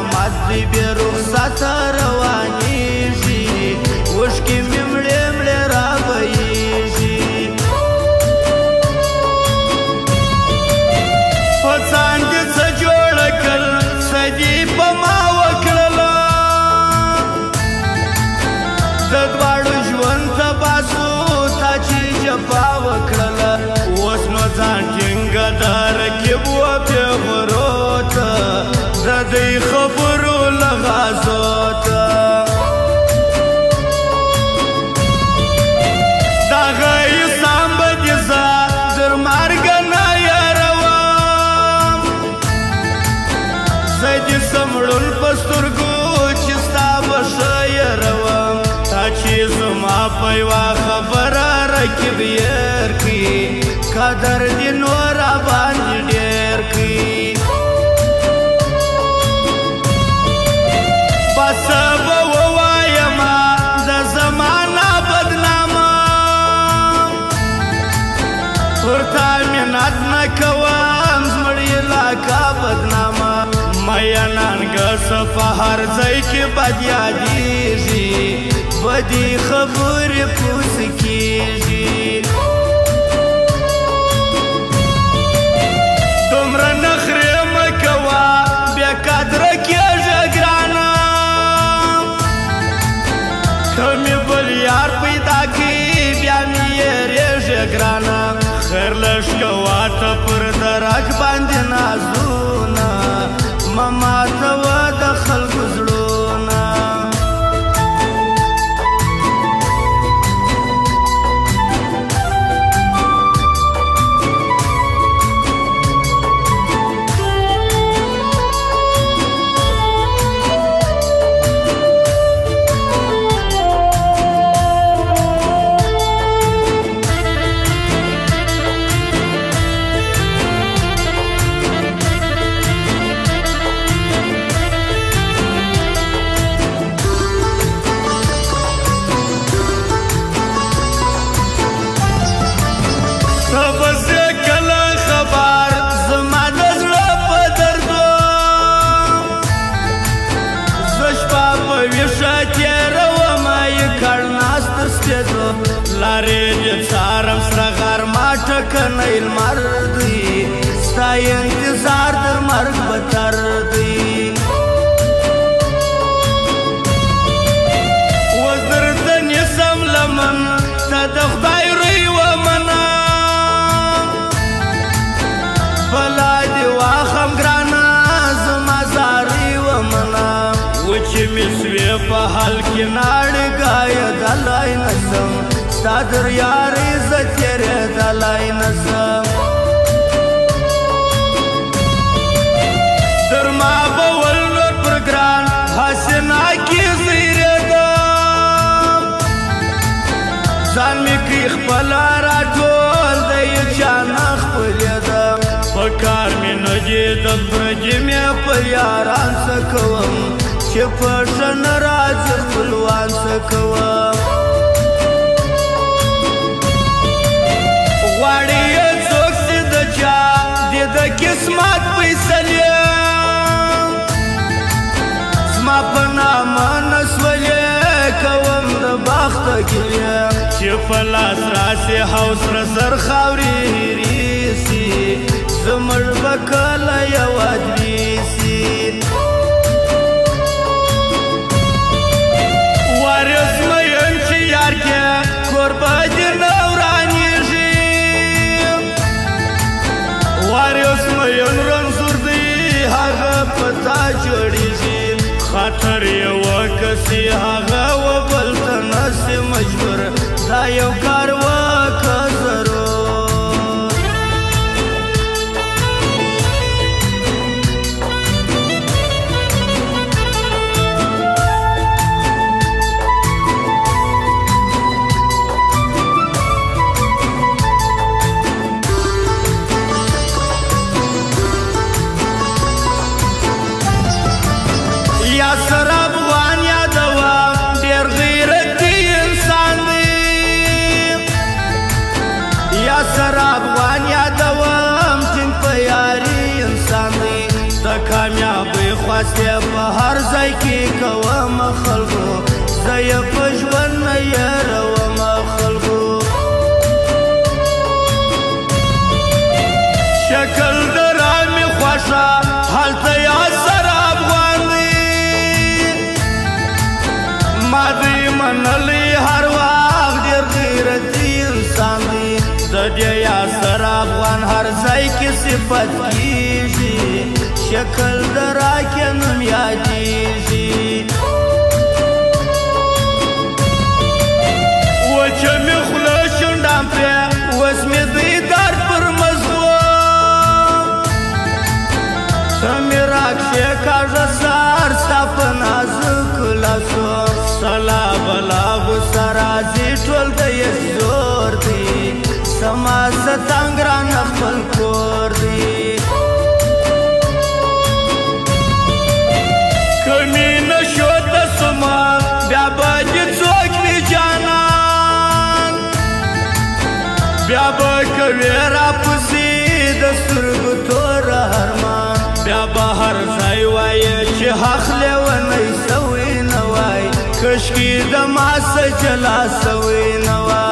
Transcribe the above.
قیامت دی بی رخصت روانیږي اوښکې مې مړې مړې رابهیږي په ځان دې څه جوړه کړ څه دې په ما وکړله د دواړو ژوند تباه سو تا چې جفا وکړله اوس نو ځان ټینګه د رقیب وپېغورو ته د دې خبرو لغازو ته دغه انسان به دې زه تر مرګه نه یاروم زه دې سمړون په سترګو چې ستا به ښه یاروم تا چې زما په یوه خبره رقیب یېر کړي قدر دې نور راباندې ډېر کړي بس به ووایمه د زمانه بدنامه پر تا منت نه کوم زمړې علاقه بدنامه مینانګه څه په هر ځای کې بد یادېږي بدې خبرې پوس کېږي دومره نخرې مه کوه بیا قدره کېږه ګرانه که مې بل یار پیدا کړي بیا مې یېرېږه ګرانه خیر لږ کوه ته پر درک باندې نازونه مه ماتوه د خلکو زړونه لارې دې څارم سره غرمه ټکنی لمر دی ستا انتظار تر مرګ بتر دی اوس درته نیسم لمن ته د خدای روی ومنه بلا دې واخم ګرانه زما زارۍ ومنه وچې مې سوې په حال کې ناړګایه دلای نسم ستا در یارۍ زه تېرېدلی نسم در ما به ول نور پر ګران حسنا کې زیرېدم ځان مې کړي خپله راټول د یچا نه خپلېدم په کار مې نه دي د پردي مې په یاران څه کوم چې په ښه نه راځي خپلوان څه کوم غواړي یې څوک چې د چا دې د قسمت فیصلې زما په نامه نسولې کوم د بخته ګیلې چې په لاس راسي حوس سره زر خاورې هېرېسي زموږ به کله یو ادرېسي وارث مین چې یار کې کوربه دې نه ورانېږي وارث مین رنځور دی هغه په تا جوړېږي خاطر یې وکسي هغه و بل ته نسي مجبور دا یو کار وکه ضرور یا سر افغان یادوم ډېر غیرتي انسان دی یا سر افغان یادوم ټینګ په یاري انسان دی د کامیابۍ واسطې په هر ځای کې کوم خلکو زه یې په ژوند نه یېروم خلکو شکل د رامې خوښه هلته یا سره افغان دی ما دوی منلی هر وخت ډېر غیرتي انسان دی د دې یا سره افغان هر ځای کې صفت کېږي شکل د راکې نوم یادېږي وچه مې خوله شونډان پرې اوس مې دی درد پر مزغو ته مې راکښې کاږه سهار ستا په نازکو لاسو سلا بلا غوسه راځي ټول د یې زور دی زما ستنګ رانه خپل کور دی کمی نشو تسما بیا به دې څوک وي جانان بیا به کوې راپسې د سترګو تور ارمان بیا به هر ځای وایې چې حق لیونی سوی نه وای کشکې د ما څه جلا سوی نه وای